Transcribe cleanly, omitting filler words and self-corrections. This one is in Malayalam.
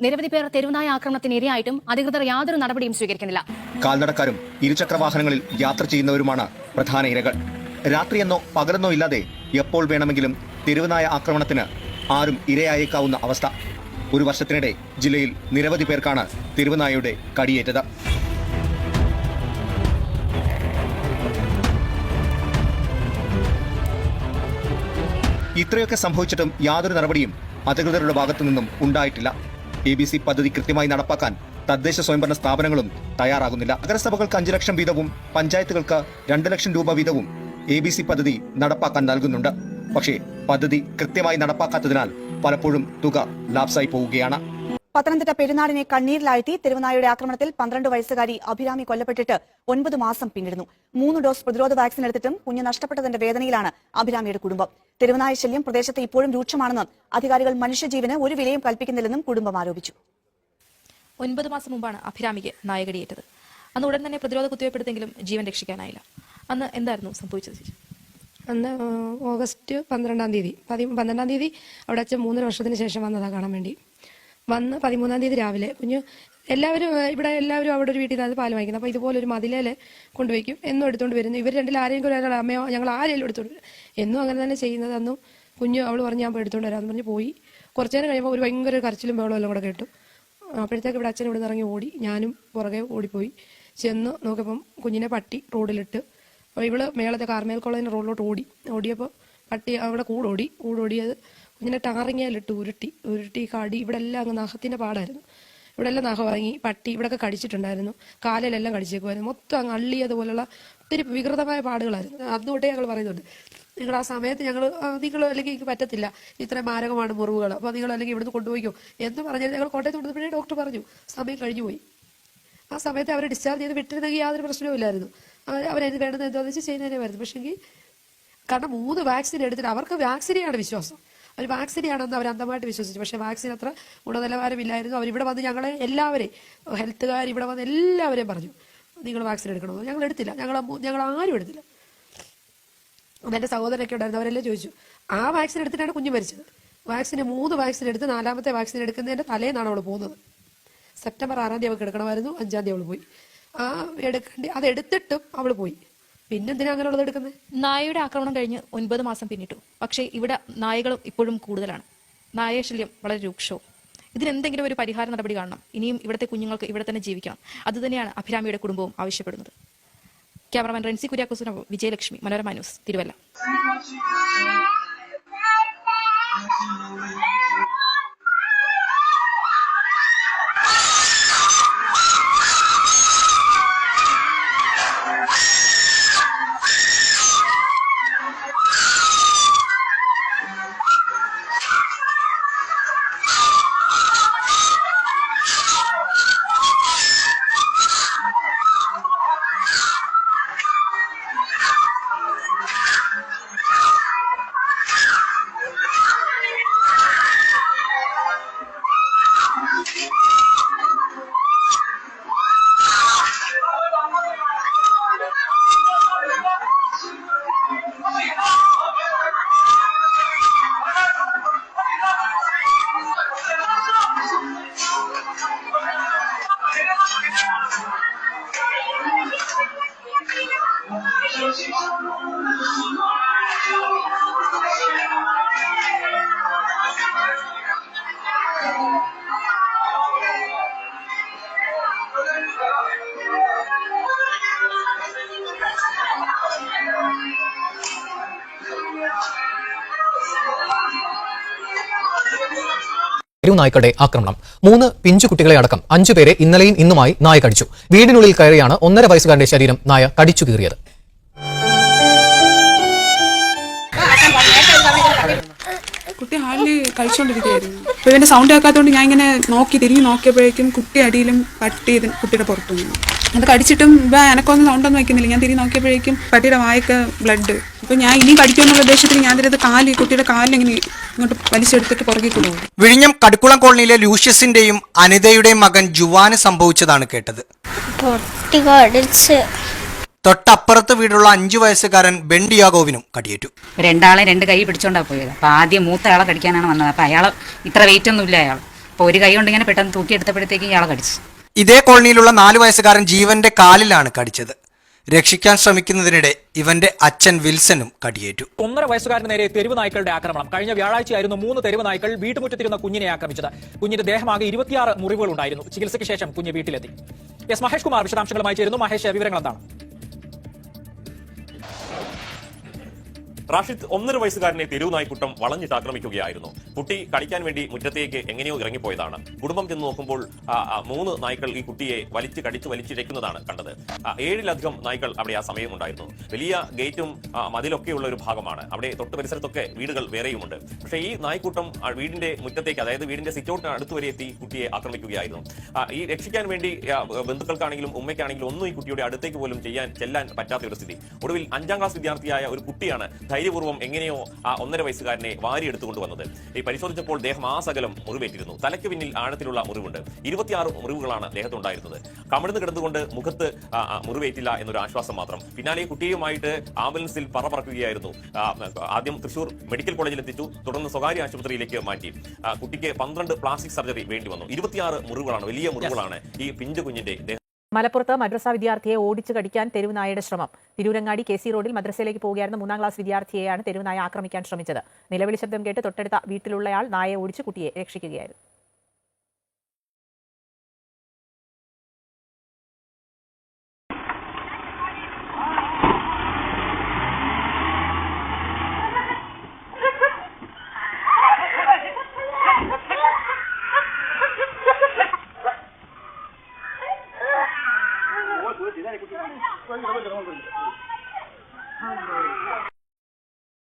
നിരവധി പേർ തെരുവുനായ ആക്രമണത്തിന് ഇരയായിട്ടും അധികൃതർ യാതൊരു നടപടിയും സ്വീകരിക്കുന്നില്ല. കാൽനടക്കാരും ഇരുചക്രവാഹനങ്ങളിൽ യാത്ര ചെയ്യുന്നവരുമാണ് പ്രധാന ഇരകൾ. രാത്രിയെന്നോ പകലെന്നോ ഇല്ലാതെ എപ്പോൾ വേണമെങ്കിലും തെരുവുനായ ആക്രമണത്തിന് ആരും ഇരയായേക്കാവുന്ന അവസ്ഥ. ഒരു വർഷത്തിനിടെ ജില്ലയിൽ നിരവധി പേർക്കാണ് തെരുവുനായയുടെ കടിയേറ്റത്. ഇത്രയൊക്കെ സംഭവിച്ചിട്ടും യാതൊരു നടപടിയും അധികൃതരുടെ ഭാഗത്തു നിന്നും ഉണ്ടായിട്ടില്ല. ABC പദ്ധതി കൃത്യമായി നടപ്പാക്കാൻ തദ്ദേശ സ്വയംഭരണ സ്ഥാപനങ്ങളും തയ്യാറാകുന്നില്ല. നഗരസഭകൾക്ക് 5 ലക്ഷം വീതവും പഞ്ചായത്തുകൾക്ക് 2 ലക്ഷം രൂപ വീതവും ABC പദ്ധതി നടപ്പാക്കാൻ നൽകുന്നുണ്ട്. പക്ഷേ പദ്ധതി കൃത്യമായി നടപ്പാക്കാത്തതിനാൽ പലപ്പോഴും തുക ലാപ്സായി പോവുകയാണ്. പത്തനംതിട്ട പെരുന്നാളിനെ കണ്ണീരിലാഴ്ത്തി തെരുവുനായയുടെ ആക്രമണത്തിൽ 12 വയസ്സുകാരി അഭിരാമി കൊല്ലപ്പെട്ടിട്ട് 9 മാസം പിന്നിടുന്നു. 3 ഡോസ് പ്രതിരോധ വാക്സിൻ എടുത്തിട്ടും കുഞ്ഞ് നഷ്ടപ്പെട്ടതിന്റെ വേദനയിലാണ് അഭിരാമിയുടെ കുടുംബം. തെരുവുനായ ശല്യം പ്രദേശത്ത് ഇപ്പോഴും രൂക്ഷമാണെന്നും അധികാരികൾ മനുഷ്യജീവന് ഒരു വിലയും കൽപ്പിക്കുന്നില്ലെന്നും കുടുംബം ആരോപിച്ചു. 9 മാസം മുമ്പാണ് അഭിരാമിക്ക് നായകടിയേറ്റത്. അന്ന് ഉടൻ തന്നെ പ്രതിരോധ കുത്തിവയ്പ്പെടുത്തെങ്കിലും ജീവൻ രക്ഷിക്കാനായില്ല. അന്ന് എന്തായിരുന്നു സംഭവിച്ചത്? അന്ന് ഓഗസ്റ്റ് 12-ാം തീയതി 12-ാം തീയതി അവിടെ അച്ഛൻ 3 വർഷത്തിന് ശേഷം വന്നതാണ് കാണാൻ വേണ്ടി. വന്ന് 13-ാം തീയതി രാവിലെ കുഞ്ഞ് എല്ലാവരും അവിടെ ഒരു വീട്ടിൽ നിന്നാണ് പാല് വാങ്ങിക്കുന്നത്. അപ്പോൾ ഇതുപോലൊരു മതിലേല് കൊണ്ടുവയ്ക്കും, എന്നും എടുത്തുകൊണ്ട് വരുന്നു. ഇവർ രണ്ടിൽ ആരെങ്കിലും ഒരാൾ അമ്മയോ ഞങ്ങൾ ആരെങ്കിലും എടുത്തുകൊണ്ട് വരും, എന്നും അങ്ങനെ തന്നെ ചെയ്യുന്നത്. അന്നും കുഞ്ഞ് അവൾ പറഞ്ഞ് ഞാൻ എടുത്തുകൊണ്ട് വരാമെന്ന് പറഞ്ഞ് പോയി. കുറച്ചു നേരം കഴിയുമ്പോൾ ഒരു ഭയങ്കര കരച്ചിലും ബഹളവും എല്ലാം കൂടെ കേട്ടു. അപ്പോഴത്തേക്ക് ഇവിടെ അച്ഛൻ ഇവിടെ നിന്ന് ഇറങ്ങി ഓടി. ഞാനും പുറകെ ഓടിപ്പോയി. ചെന്ന് നോക്കിയപ്പം കുഞ്ഞിനെ പട്ടി റോഡിലിട്ട്, അപ്പോൾ ഇവള് മേളത്തെ കാർമേൽ കോളേജിൻ്റെ റോഡിലോട്ട് ഓടിയപ്പോൾ പട്ടി അവിടെ കൂടോടിയത് കുഞ്ഞിനെ ടാറിങ്ങയിലിട്ട് ഉരുട്ടി കാടി. ഇവിടെ എല്ലാം അങ്ങ് നഖത്തിൻ്റെ പാടായിരുന്നു. ഇവിടെ എല്ലാം നഖം ഇറങ്ങി. പട്ടി ഇവിടെയൊക്കെ കടിച്ചിട്ടുണ്ടായിരുന്നു, കാലിലെല്ലാം കടിച്ചേക്കുമായിരുന്നു. മൊത്തം അങ്ങ് അള്ളിയതുപോലുള്ള ഒത്തിരി വികൃതമായ പാടുകളായിരുന്നു. അന്നുതൊട്ടേ ഞങ്ങൾ പറയുന്നുണ്ട്, നിങ്ങൾ ആ സമയത്ത് നിങ്ങൾ അല്ലെങ്കിൽ എനിക്ക് പറ്റത്തില്ല, ഇത്രയും മാരകമാണ് മുറിവുകൾ, അപ്പോൾ നിങ്ങൾ അല്ലെങ്കിൽ ഇവിടുന്ന് കൊണ്ടുപോയിക്കോ എന്ന് പറഞ്ഞാൽ ഞങ്ങൾ കോട്ടയത്ത് കൊണ്ടുപോയപ്പോഴേ ഡോക്ടർ പറഞ്ഞു സമയം കഴിഞ്ഞു പോയി. ആ സമയത്ത് അവരെ ഡിസ്ചാർജ് ചെയ്ത് വിട്ടിരുന്നെങ്കിൽ യാതൊരു പ്രശ്നവും ഇല്ലായിരുന്നു. അവരത് വേണ്ടത് എന്താണെന്ന് വെച്ചാൽ ചെയ്യുന്നതിനെ വരുന്നു. പക്ഷേങ്കിൽ കാരണം 3 വാക്സിൻ എടുത്തിട്ട് അവർക്ക് വാക്സിനെയാണ് വിശ്വാസം. അവർ വാക്സിനെയാണെന്ന് അവർ അന്ധമായിട്ട് വിശ്വസിച്ചു. പക്ഷേ വാക്സിൻ അത്ര ഗുണനിലവാരമില്ലായിരുന്നു. അവരിവിടെ വന്ന് ഞങ്ങളെ എല്ലാവരെയും ഹെൽത്തുകാർ ഇവിടെ വന്ന് എല്ലാവരെയും പറഞ്ഞു നിങ്ങൾ വാക്സിൻ എടുക്കണമെന്ന്. ഞങ്ങൾ എടുത്തില്ല, ഞങ്ങൾ ആരും എടുത്തില്ല. എൻ്റെ സഹോദരനൊക്കെ ഉണ്ടായിരുന്നു, അവരെല്ലാം ചോദിച്ചു. ആ വാക്സിൻ എടുത്തിട്ടാണ് കുഞ്ഞ് മരിച്ചത്. 3 വാക്സിൻ എടുത്ത് 4ാമത്തെ വാക്സിൻ എടുക്കുന്നതിൻ്റെ തലേന്നാണ് അവൾ പോകുന്നത്. സെപ്റ്റംബർ 6-ാം തീയതി അവൾക്ക് എടുക്കണമായിരുന്നു, 5-ാം തീയതി അവൾ പോയി. അതെടുത്തിട്ടും അവൾ പോയി. പിന്നെന്തിനാ അങ്ങനെയുള്ളത് എടുക്കുന്നത്? നായയുടെ ആക്രമണം കഴിഞ്ഞ് 9 മാസം പിന്നിട്ടു. പക്ഷേ ഇവിടെ നായകളും ഇപ്പോഴും കൂടുതലാണ്. നായശല്യം വളരെ രൂക്ഷവും. ഇതിനെന്തെങ്കിലും ഒരു പരിഹാര നടപടി കാണണം. ഇനിയും ഇവിടുത്തെ കുഞ്ഞുങ്ങൾക്ക് ഇവിടെ തന്നെ ജീവിക്കണം. അതുതന്നെയാണ് അഭിരാമിയുടെ കുടുംബവും ആവശ്യപ്പെടുന്നത്. ക്യാമറമാൻ റെൻസി കുര്യാക്കോസിനൊപ്പം വിജയലക്ഷ്മി, മനോരമ ന്യൂസ്, തിരുവല്ല. തെരുവുനായ്ക്കളുടെ ആക്രമണം. 3 പിഞ്ചുകുട്ടികളെ അടക്കം 5 പേരെ ഇന്നലെയും ഇന്നുമായി നായ കടിച്ചു. വീടിനുള്ളിൽ കയറിയാണ് 1.5 വയസ്സുകാരന്റെ ശരീരം നായ കടിച്ചു കീറിയത്. കുട്ടി ഹാളിൽ കഴിച്ചുകൊണ്ടിരിക്കുകയായിരുന്നു. അപ്പോൾ ഇവൻ്റെ സൗണ്ട് കേൾക്കാത്തതുകൊണ്ട് ഞാൻ ഇങ്ങനെ തിരിഞ്ഞ് നോക്കിയപ്പോഴേക്കും കുട്ടി അടിയിലും പട്ടി കുട്ടിയുടെ പുറത്തു നിന്നു. അത് കടിച്ചിട്ടും എനക്കൊന്നും സൗണ്ടൊന്നും വയ്ക്കുന്നില്ല. ഞാൻ തിരിഞ്ഞ് നോക്കിയപ്പോഴേക്കും പട്ടിയുടെ വായൊക്കെ ബ്ലഡ്. അപ്പോൾ ഞാൻ ഇനി കടിക്കുമെന്നുള്ള ഉദ്ദേശത്തിൽ ഞാൻ കുട്ടിയുടെ കാലിലിങ്ങനെ ഇങ്ങോട്ട് വലിച്ചെടുത്തിട്ട് പുറകെ കൊണ്ടുപോകും. വിഴിഞ്ഞം കടുക്കുളം കോളനിയിലെ ലൂഷ്യസിന്റെയും അനിതയുടെയും മകൻ ജുവാന് സംഭവിച്ചതാണ് കേട്ടത്. തൊട്ടപ്പുറത്ത് വീടുള്ള 5 വയസ്സുകാരൻ ബെൻഡിയാഗോവിനും കടിയേറ്റു. രണ്ടാളെ 2 കൈ പിടിച്ചോണ്ടാ പോയത്. അപ്പൊ ആദ്യം മൂത്ത ആളെ കടിക്കാനാണ് വന്നത്. അപ്പൊ അയാൾ ഇത്ര വെയിറ്റ് ഒന്നും ഇല്ല. അയാൾ അപ്പോൾ ഒരു കൈ കൊണ്ട് ഇങ്ങനെ പെട്ടെന്ന് തൂക്കിയെടുത്തപ്പോഴത്തേക്കും ഇയാളെ കടിച്ചു. ഇതേ കോളനിയിലുള്ള 4 വയസ്സുകാരൻ ജീവന്റെ കാലിലാണ് കടിച്ചത്. രക്ഷിക്കാൻ ശ്രമിക്കുന്നതിനിടെ ഇവന്റെ അച്ഛൻ വിൽസനും കടിയേറ്റു. 1.5 വയസ്സുകാരന് നേരെ തെരുവ് നായ്ക്കളുടെ ആക്രമണം. കഴിഞ്ഞ വ്യാഴാഴ്ചയായിരുന്നു 3 തെരുവ് നായ്ക്കൾ വീട്ടുമുറ്റത്തിരുന്ന കുഞ്ഞിനെ ആക്രമിച്ചത്. കുഞ്ഞിന്റെ ദേഹമാകെ 26 മുറിവുകൾ ഉണ്ടായിരുന്നു. ചികിത്സയ്ക്ക് ശേഷം കുഞ്ഞ് വീട്ടിലെത്തി. എസ് മഹേഷ് കുമാർ വിശദാംശങ്ങളുമായി ചേരുന്നു. മഹേഷ്, വിവരങ്ങൾ എന്താണ്? റാഷിദ്, 1.5 വയസ്സുകാരനെ തെരുവ് നായ്ക്കൂട്ടം വളഞ്ഞിട്ട് ആക്രമിക്കുകയായിരുന്നു. കുട്ടി കളിക്കാൻ വേണ്ടി മുറ്റത്തേക്ക് എങ്ങനെയോ ഇറങ്ങിപ്പോയതാണ്. കുടുംബം ചെന്ന് നോക്കുമ്പോൾ 3 നായ്ക്കൾ ഈ കുട്ടിയെ വലിച്ചിഴയ്ക്കുന്നതാണ് കണ്ടത്. 7-ലധികം നായ്ക്കൾ അവിടെ ആ സമയം ഉണ്ടായിരുന്നു. വലിയ ഗേറ്റും മതിലൊക്കെയുള്ള ഒരു ഭാഗമാണ്. അവിടെ തൊട്ട് പരിസരത്തൊക്കെ വീടുകൾ വേറെയുമുണ്ട്. പക്ഷേ ഈ നായ്ക്കൂട്ടം വീടിന്റെ മുറ്റത്തേക്ക്, അതായത് വീടിന്റെ സിറ്റൗട്ടിന് അടുത്ത് വരെ എത്തി കുട്ടിയെ ആക്രമിക്കുകയായിരുന്നു. ഈ രക്ഷിക്കാൻ വേണ്ടി ബന്ധുക്കൾക്കാണെങ്കിലും ഉമ്മയ്ക്കാണെങ്കിലും ഒന്നും ഈ കുട്ടിയുടെ അടുത്തേക്ക് പോലും ചെല്ലാൻ പറ്റാത്ത ഒരു സ്ഥിതി. ഒടുവിൽ 5ാം ക്ലാസ് വിദ്യാർത്ഥിയായ ഒരു കുട്ടിയാണ് ധൈര്യപൂർവ്വം എങ്ങനെയോ ആ 1.5 വയസ്സുകാരനെ വാരിയെടുത്തുകൊണ്ട് വന്നത്. ഈ പരിശോധിച്ചപ്പോൾ ദേഹം ആസകലം മുറിവേറ്റിരുന്നു. തലയ്ക്ക് പിന്നിൽ ആഴത്തിലുള്ള മുറിവുണ്ട്. 26 മുറിവുകളാണ് ദേഹത്തുണ്ടായിരുന്നത്. കമിഴ്ന്ന് കിടന്നുകൊണ്ട് മുഖത്ത് മുറിവേറ്റില്ല എന്നൊരു ആശ്വാസം മാത്രം. പിന്നാലെ കുട്ടിയുമായിട്ട് ആംബുലൻസിൽ പറക്കുകയായിരുന്നു. ആദ്യം തൃശൂർ മെഡിക്കൽ കോളേജിൽ എത്തിച്ചു, തുടർന്ന് സ്വകാര്യ ആശുപത്രിയിലേക്ക് മാറ്റി. കുട്ടിക്ക് 12 പ്ലാസ്റ്റിക് സർജറി വേണ്ടി വന്നു. 26 മുറിവുകളാണ്, വലിയ മുറിവുകളാണ് ഈ പിഞ്ചു കുഞ്ഞിന്റെ ദേഹം. മലപ്പുറത്ത് മദ്രസ വിദ്യാർത്ഥിയെ ഓടിച്ചു കടിക്കാൻ തെരുവുനായയുടെ ശ്രമം. തിരൂരങ്ങാടി KC റോഡിൽ മദ്രസയിലേക്ക് പോകുകയായിരുന്ന 3ാം ക്ലാസ് വിദ്യാർത്ഥിയെയാണ് തെരുവുനായ ആക്രമിക്കാൻ ശ്രമിച്ചത്. നിലവിളി ശബ്ദം കേട്ട് തൊട്ടടുത്ത വീട്ടിലുള്ളയാൾ നായയെ ഓടിച്ച് കുട്ടിയെ രക്ഷിക്കുകയായിരുന്നു.